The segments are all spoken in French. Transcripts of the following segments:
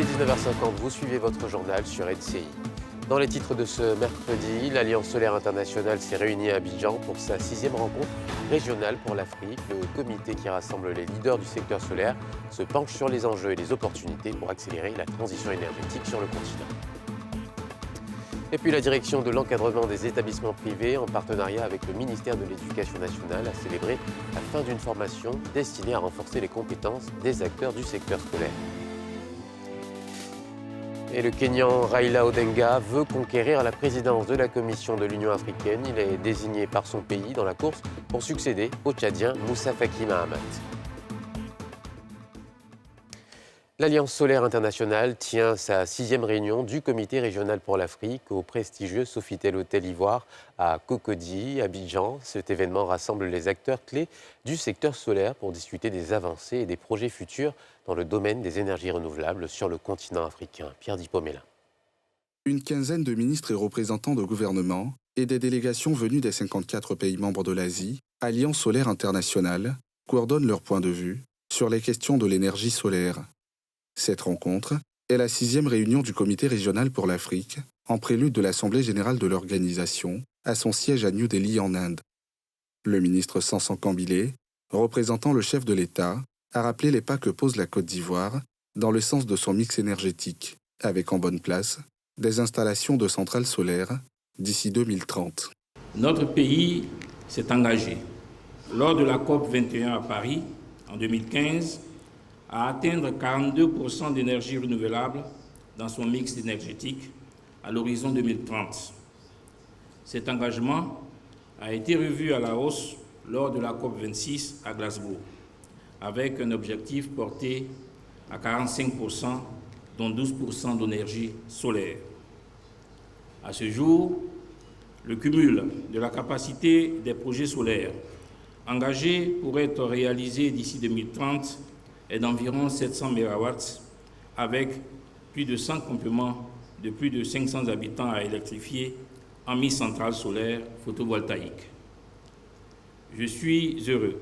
est 19h50, vous suivez votre journal sur LCI. Dans les titres de ce mercredi, l'Alliance solaire internationale s'est réunie à Abidjan pour sa 6e rencontre régionale pour l'Afrique. Le comité qui rassemble les leaders du secteur solaire se penche sur les enjeux et les opportunités pour accélérer la transition énergétique sur le continent. Et puis la direction de l'encadrement des établissements privés, en partenariat avec le ministère de l'Éducation nationale, a célébré la fin d'une formation destinée à renforcer les compétences des acteurs du secteur scolaire. Et le Kenyan Raila Odinga veut conquérir la présidence de la Commission de l'Union africaine. Il est désigné par son pays dans la course pour succéder au Tchadien Moussa Faki Mahamat. L'Alliance solaire internationale tient sa 6e réunion du Comité régional pour l'Afrique au prestigieux Sofitel Hôtel Ivoire à Cocody, Abidjan. Cet événement rassemble les acteurs clés du secteur solaire pour discuter des avancées et des projets futurs dans le domaine des énergies renouvelables sur le continent africain. Pierre Dipomela. Une quinzaine de ministres et représentants de gouvernements et des délégations venues des 54 pays membres de l'Asie, Alliance solaire internationale, coordonnent leurs points de vue sur les questions de l'énergie solaire. Cette rencontre est la 6e réunion du Comité régional pour l'Afrique, en prélude de l'Assemblée générale de l'organisation, à son siège à New Delhi en Inde. Le ministre Sansan Kambilé, représentant le chef de l'État, a rappelé les pas que pose la Côte d'Ivoire dans le sens de son mix énergétique, avec en bonne place des installations de centrales solaires d'ici 2030. Notre pays s'est engagé, lors de la COP 21 à Paris, en 2015, à atteindre 42% d'énergie renouvelable dans son mix énergétique à l'horizon 2030. Cet engagement a été revu à la hausse lors de la COP 26 à Glasgow, avec un objectif porté à 45%, dont 12% d'énergie solaire. À ce jour, le cumul de la capacité des projets solaires engagés pour être réalisés d'ici 2030 est d'environ 700 MW, avec plus de 100 campements de plus de 500 habitants à électrifier en mi-centrale solaire photovoltaïque. Je suis heureux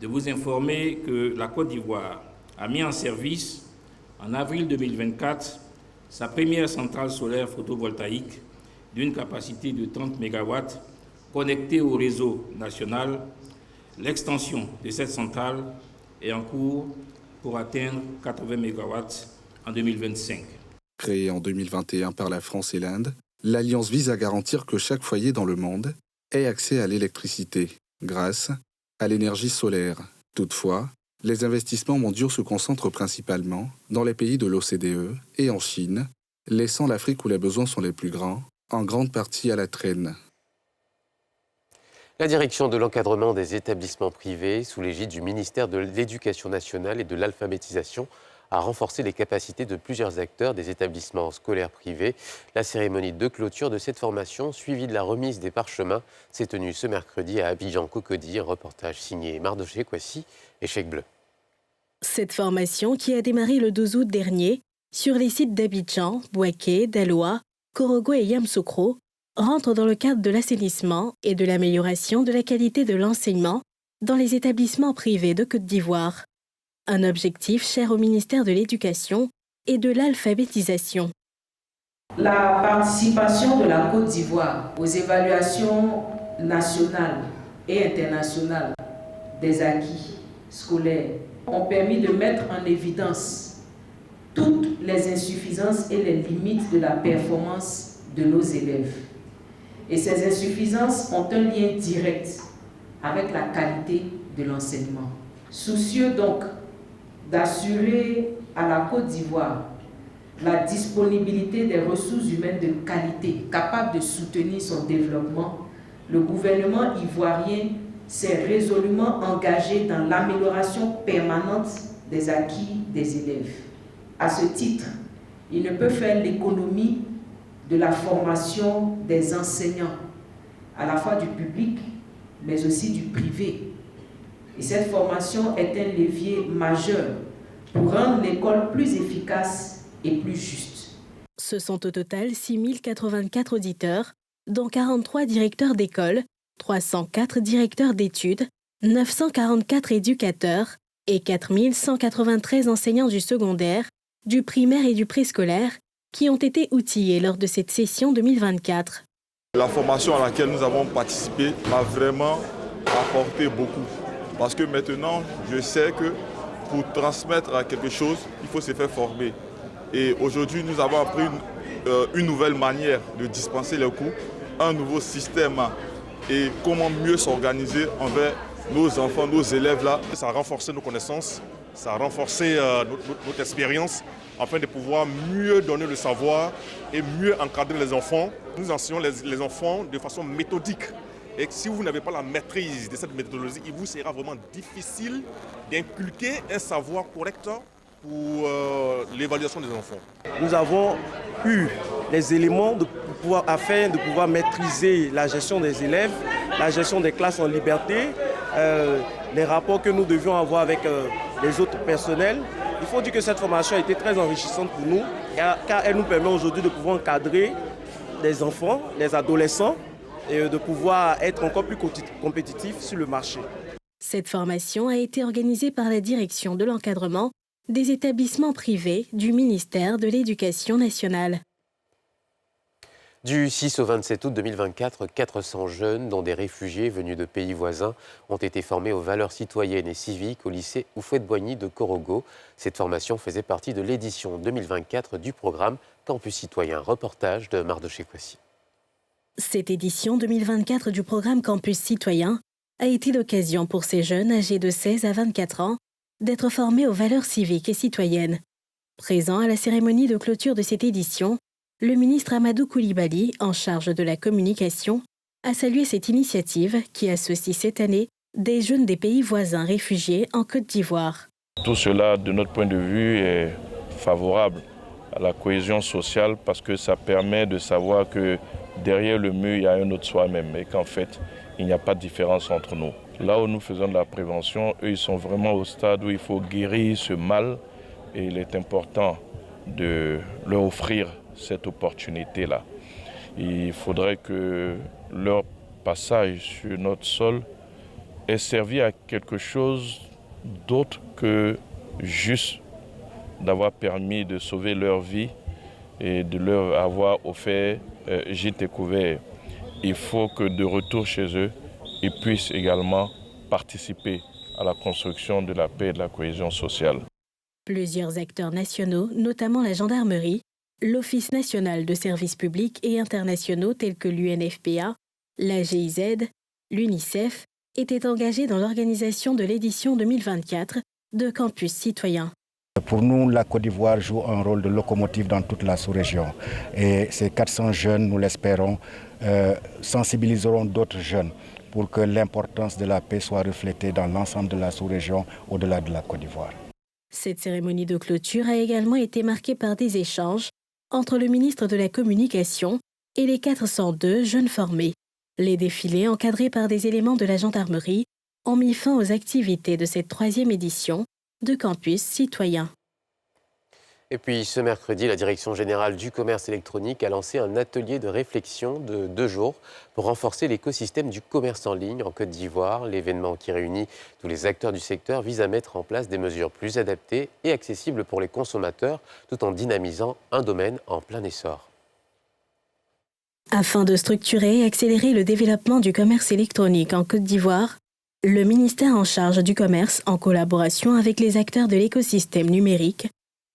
de vous informer que la Côte d'Ivoire a mis en service, en avril 2024, sa première centrale solaire photovoltaïque d'une capacité de 30 MW connectée au réseau national. L'extension de cette centrale est en cours pour atteindre 80 MW en 2025. Créée en 2021 par la France et l'Inde, l'Alliance vise à garantir que chaque foyer dans le monde ait accès à l'électricité grâce à l'énergie solaire. Toutefois, les investissements mondiaux se concentrent principalement dans les pays de l'OCDE et en Chine, laissant l'Afrique où les besoins sont les plus grands, en grande partie à la traîne. La direction de l'encadrement des établissements privés, sous l'égide du ministère de l'Éducation nationale et de l'alphabétisation, a renforcé les capacités de plusieurs acteurs des établissements scolaires privés. La cérémonie de clôture de cette formation, suivie de la remise des parchemins, s'est tenue ce mercredi à Abidjan-Cocody. Un reportage signé Mardoché Kwasi et Cheikh Bleu. Cette formation, qui a démarré le 12 août dernier, sur les sites d'Abidjan, Bouaké, Daloa, Korogo et Yamoussoukro, rentre dans le cadre de l'assainissement et de l'amélioration de la qualité de l'enseignement dans les établissements privés de Côte d'Ivoire. Un objectif cher au ministère de l'Éducation et de l'alphabétisation. La participation de la Côte d'Ivoire aux évaluations nationales et internationales des acquis scolaires ont permis de mettre en évidence toutes les insuffisances et les limites de la performance de nos élèves. Et ces insuffisances ont un lien direct avec la qualité de l'enseignement. Soucieux donc d'assurer à la Côte d'Ivoire la disponibilité des ressources humaines de qualité capables de soutenir son développement, le gouvernement ivoirien s'est résolument engagé dans l'amélioration permanente des acquis des élèves. À ce titre, il ne peut faire l'économie de la formation des enseignants, à la fois du public, mais aussi du privé. Et cette formation est un levier majeur pour rendre l'école plus efficace et plus juste. Ce sont au total 6 084 auditeurs, dont 43 directeurs d'école, 304 directeurs d'études, 944 éducateurs et 4 193 enseignants du secondaire du primaire et du préscolaire qui ont été outillés lors de cette session 2024. La formation à laquelle nous avons participé m'a vraiment apporté beaucoup. Parce que maintenant, je sais que pour transmettre quelque chose, il faut se faire former. Et aujourd'hui, nous avons appris une nouvelle manière de dispenser les cours, un nouveau système et comment mieux s'organiser envers nos enfants, nos élèves là. Ça a renforcé nos connaissances, ça a renforcé notre expérience afin de pouvoir mieux donner le savoir et mieux encadrer les enfants. Nous enseignons les enfants de façon méthodique. Et si vous n'avez pas la maîtrise de cette méthodologie, il vous sera vraiment difficile d'inculquer un savoir correct pour l'évaluation des enfants. Nous avons eu les éléments afin de pouvoir maîtriser la gestion des élèves, la gestion des classes en liberté, les rapports que nous devions avoir avec les autres personnels. Il faut dire que cette formation a été très enrichissante pour nous, car elle nous permet aujourd'hui de pouvoir encadrer les enfants, les adolescents, et de pouvoir être encore plus compétitifs sur le marché. Cette formation a été organisée par la direction de l'encadrement des établissements privés du ministère de l'Éducation nationale. Du 6 au 27 août 2024, 400 jeunes, dont des réfugiés venus de pays voisins, ont été formés aux valeurs citoyennes et civiques au lycée Houphouët-Boigny de Korogo. Cette formation faisait partie de l'édition 2024 du programme Campus Citoyen. Reportage de Mardoché Kwasi. Cette édition 2024 du programme Campus Citoyen a été l'occasion pour ces jeunes âgés de 16 à 24 ans d'être formés aux valeurs civiques et citoyennes. Présent à la cérémonie de clôture de cette édition, le ministre Amadou Coulibaly, en charge de la communication, a salué cette initiative qui associe cette année des jeunes des pays voisins réfugiés en Côte d'Ivoire. Tout cela, de notre point de vue, est favorable à la cohésion sociale parce que ça permet de savoir que derrière le mur, il y a un autre soi-même et qu'en fait, il n'y a pas de différence entre nous. Là où nous faisons de la prévention, eux, ils sont vraiment au stade où il faut guérir ce mal et il est important de leur offrir cette opportunité-là. Il faudrait que leur passage sur notre sol ait servi à quelque chose d'autre que juste d'avoir permis de sauver leur vie et de leur avoir offert gîte et couvert. Il faut que de retour chez eux, ils puissent également participer à la construction de la paix et de la cohésion sociale. Plusieurs acteurs nationaux, notamment la gendarmerie, l'Office national de services publics et internationaux tels que l'UNFPA, la GIZ, l'UNICEF, étaient engagés dans l'organisation de l'édition 2024 de Campus Citoyen. Pour nous, la Côte d'Ivoire joue un rôle de locomotive dans toute la sous-région. Et ces 400 jeunes, nous l'espérons, sensibiliseront d'autres jeunes pour que l'importance de la paix soit reflétée dans l'ensemble de la sous-région au-delà de la Côte d'Ivoire. Cette cérémonie de clôture a également été marquée par des échanges entre le ministre de la Communication et les 402 jeunes formés. Les défilés, encadrés par des éléments de la gendarmerie, ont mis fin aux activités de cette 3e édition de Campus Citoyen. Et puis ce mercredi, la Direction générale du commerce électronique a lancé un atelier de réflexion de 2 jours pour renforcer l'écosystème du commerce en ligne en Côte d'Ivoire. L'événement qui réunit tous les acteurs du secteur vise à mettre en place des mesures plus adaptées et accessibles pour les consommateurs tout en dynamisant un domaine en plein essor. Afin de structurer et accélérer le développement du commerce électronique en Côte d'Ivoire, le ministère en charge du commerce, en collaboration avec les acteurs de l'écosystème numérique,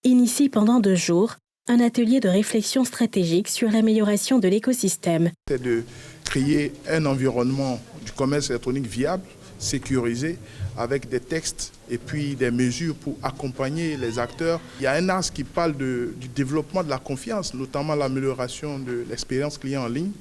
initie pendant 2 jours un atelier de réflexion stratégique sur l'amélioration de l'écosystème. C'est de créer un environnement du commerce électronique viable, sécurisé, avec des textes et puis des mesures pour accompagner les acteurs. Il y a un axe qui parle du développement de la confiance, notamment l'amélioration de l'expérience client en ligne.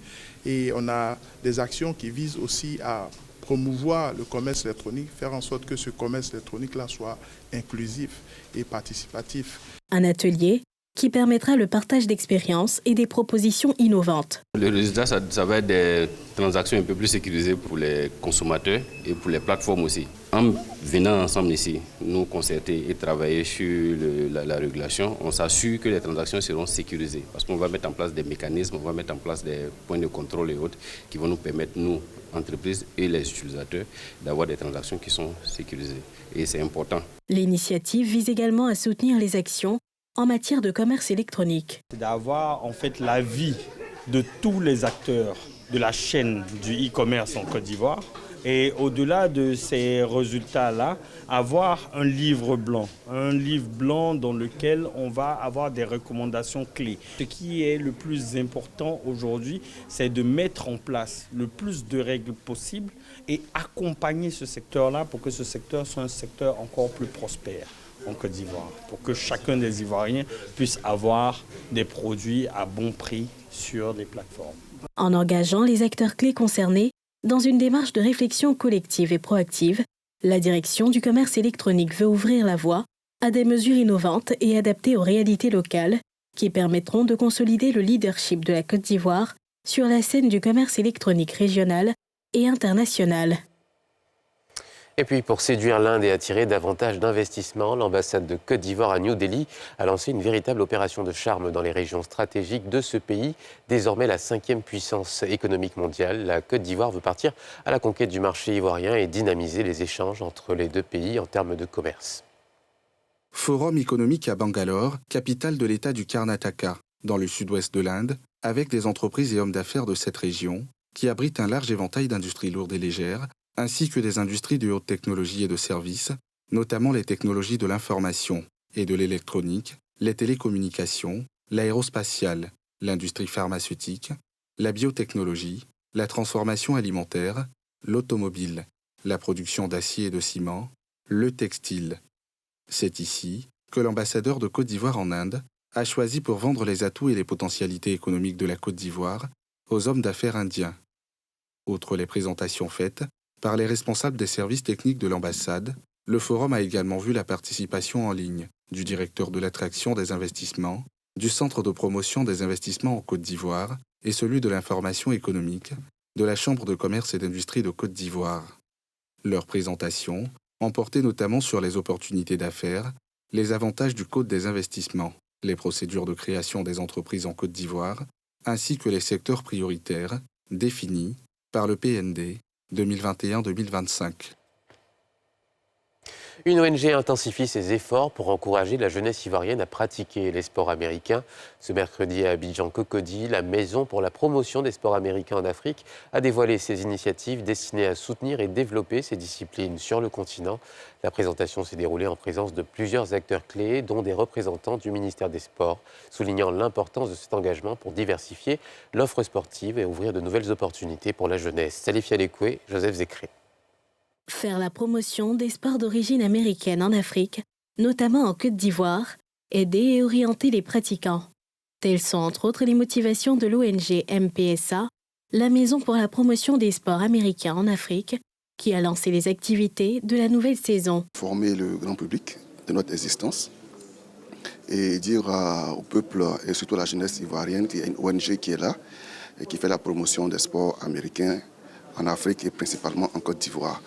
Et on a des actions qui visent aussi à promouvoir le commerce électronique, faire en sorte que ce commerce électronique-là soit inclusif et participatif. Un atelier qui permettra le partage d'expériences et des propositions innovantes. Le résultat, ça va être des transactions un peu plus sécurisées pour les consommateurs et pour les plateformes aussi. En venant ensemble ici, nous concerter et travailler sur la régulation, on s'assure que les transactions seront sécurisées parce qu'on va mettre en place des mécanismes, on va mettre en place des points de contrôle et autres qui vont nous permettre, nous, entreprises et les utilisateurs, d'avoir des transactions qui sont sécurisées. Et c'est important. L'initiative vise également à soutenir les actions en matière de commerce électronique. C'est d'avoir en fait l'avis de tous les acteurs de la chaîne du e-commerce en Côte d'Ivoire. Et au-delà de ces résultats-là, avoir un livre blanc dans lequel on va avoir des recommandations clés. Ce qui est le plus important aujourd'hui, c'est de mettre en place le plus de règles possibles et accompagner ce secteur-là pour que ce secteur soit un secteur encore plus prospère en Côte d'Ivoire, pour que chacun des Ivoiriens puisse avoir des produits à bon prix sur les plateformes. En engageant les acteurs clés concernés dans une démarche de réflexion collective et proactive, la direction du commerce électronique veut ouvrir la voie à des mesures innovantes et adaptées aux réalités locales qui permettront de consolider le leadership de la Côte d'Ivoire sur la scène du commerce électronique régional et international. Et puis, pour séduire l'Inde et attirer davantage d'investissements, l'ambassade de Côte d'Ivoire à New Delhi a lancé une véritable opération de charme dans les régions stratégiques de ce pays. Désormais la 5e puissance économique mondiale, la Côte d'Ivoire veut partir à la conquête du marché ivoirien et dynamiser les échanges entre les deux pays en termes de commerce. Forum économique à Bangalore, capitale de l'État du Karnataka, dans le sud-ouest de l'Inde, avec des entreprises et hommes d'affaires de cette région, qui abrite un large éventail d'industries lourdes et légères, ainsi que des industries de haute technologie et de services, notamment les technologies de l'information et de l'électronique, les télécommunications, l'aérospatiale, l'industrie pharmaceutique, la biotechnologie, la transformation alimentaire, l'automobile, la production d'acier et de ciment, le textile. C'est ici que l'ambassadeur de Côte d'Ivoire en Inde a choisi pour vendre les atouts et les potentialités économiques de la Côte d'Ivoire aux hommes d'affaires indiens. Outre les présentations faites par les responsables des services techniques de l'ambassade, le forum a également vu la participation en ligne du directeur de l'attraction des investissements, du Centre de promotion des investissements en Côte d'Ivoire et celui de l'information économique de la Chambre de commerce et d'industrie de Côte d'Ivoire. Leurs présentations ont porté notamment sur les opportunités d'affaires, les avantages du Code des investissements, les procédures de création des entreprises en Côte d'Ivoire, ainsi que les secteurs prioritaires définis par le PND 2021-2025. Une ONG intensifie ses efforts pour encourager la jeunesse ivoirienne à pratiquer les sports américains. Ce mercredi à Abidjan-Cocody, la Maison pour la promotion des sports américains en Afrique a dévoilé ses initiatives destinées à soutenir et développer ces disciplines sur le continent. La présentation s'est déroulée en présence de plusieurs acteurs clés, dont des représentants du ministère des Sports, soulignant l'importance de cet engagement pour diversifier l'offre sportive et ouvrir de nouvelles opportunités pour la jeunesse. Salif Yalekoué, Joseph Zécré. Faire la promotion des sports d'origine américaine en Afrique, notamment en Côte d'Ivoire, aider et orienter les pratiquants. Telles sont entre autres les motivations de l'ONG MPSA, la Maison pour la promotion des sports américains en Afrique, qui a lancé les activités de la nouvelle saison. Former le grand public de notre existence et dire au peuple et surtout à la jeunesse ivoirienne qu'il y a une ONG qui est là et qui fait la promotion des sports américains en Afrique et principalement en Côte d'Ivoire.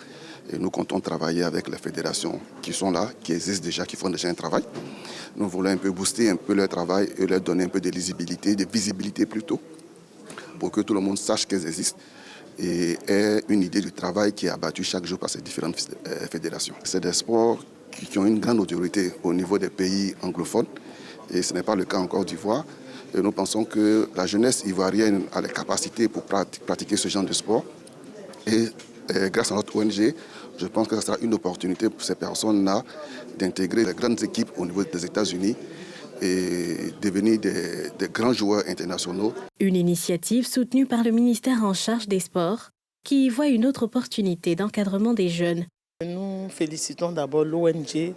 Et nous comptons travailler avec les fédérations qui sont là, qui existent déjà, qui font déjà un travail. Nous voulons un peu booster un peu leur travail et leur donner un peu de lisibilité, de visibilité plutôt, pour que tout le monde sache qu'elles existent et ait une idée du travail qui est abattu chaque jour par ces différentes fédérations. C'est des sports qui ont une grande autorité au niveau des pays anglophones et ce n'est pas le cas en Côte d'Ivoire. Et nous pensons que la jeunesse ivoirienne a les capacités pour pratiquer ce genre de sport. Et grâce à notre ONG, je pense que ce sera une opportunité pour ces personnes-là d'intégrer les grandes équipes au niveau des États-Unis et devenir des grands joueurs internationaux. Une initiative soutenue par le ministère en charge des sports, qui y voit une autre opportunité d'encadrement des jeunes. Nous félicitons d'abord l'ONG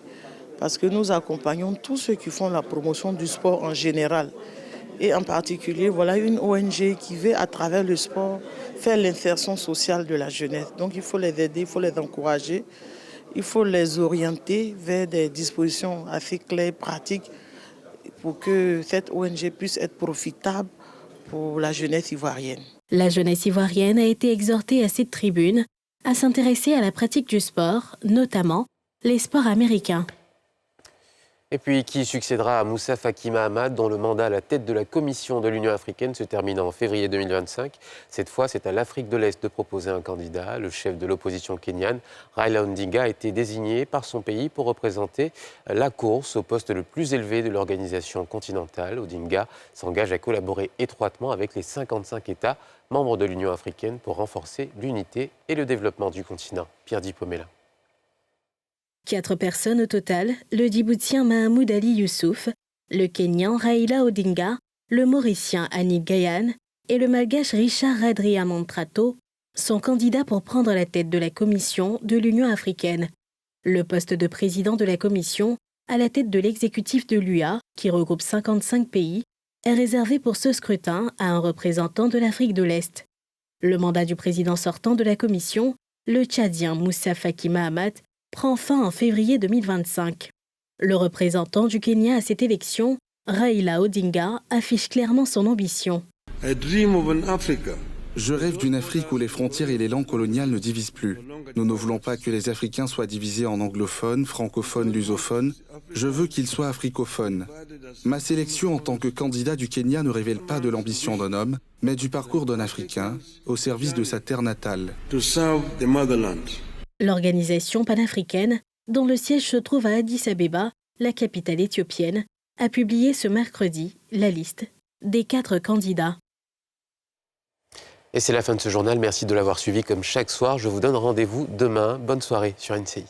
parce que nous accompagnons tous ceux qui font la promotion du sport en général. Et en particulier, voilà une ONG qui veut, à travers le sport, faire l'insertion sociale de la jeunesse. Donc il faut les aider, il faut les encourager, il faut les orienter vers des dispositions assez claires, pratiques, pour que cette ONG puisse être profitable pour la jeunesse ivoirienne. La jeunesse ivoirienne a été exhortée à cette tribune à s'intéresser à la pratique du sport, notamment les sports américains. Et puis, qui succédera à Moussa Faki Mahamat, dont le mandat à la tête de la Commission de l'Union africaine se termine en février 2025. Cette fois, c'est à l'Afrique de l'Est de proposer un candidat. Le chef de l'opposition kenyane, Raila Odinga, a été désigné par son pays pour représenter la course au poste le plus élevé de l'organisation continentale. Odinga s'engage à collaborer étroitement avec les 55 États membres de l'Union africaine pour renforcer l'unité et le développement du continent. Pierre Dipomela. 4 personnes au total, le Djiboutien Mahamoud Ali Youssouf, le Kenyan Raila Odinga, le Mauricien Annick Gayane et le Malgache Richard Radriamantrato sont candidats pour prendre la tête de la Commission de l'Union africaine. Le poste de président de la Commission, à la tête de l'exécutif de l'UA, qui regroupe 55 pays, est réservé pour ce scrutin à un représentant de l'Afrique de l'Est. Le mandat du président sortant de la Commission, le Tchadien Moussa Faki Mahamat, prend fin en février 2025. Le représentant du Kenya à cette élection, Raila Odinga, affiche clairement son ambition. Je rêve d'une Afrique où les frontières et les langues coloniales ne divisent plus. Nous ne voulons pas que les Africains soient divisés en anglophones, francophones, lusophones. Je veux qu'ils soient africophones. Ma sélection en tant que candidat du Kenya ne révèle pas de l'ambition d'un homme, mais du parcours d'un Africain au service de sa terre natale. L'organisation panafricaine, dont le siège se trouve à Addis Abeba, la capitale éthiopienne, a publié ce mercredi la liste des 4 candidats. Et c'est la fin de ce journal. Merci de l'avoir suivi comme chaque soir. Je vous donne rendez-vous demain. Bonne soirée sur NCI.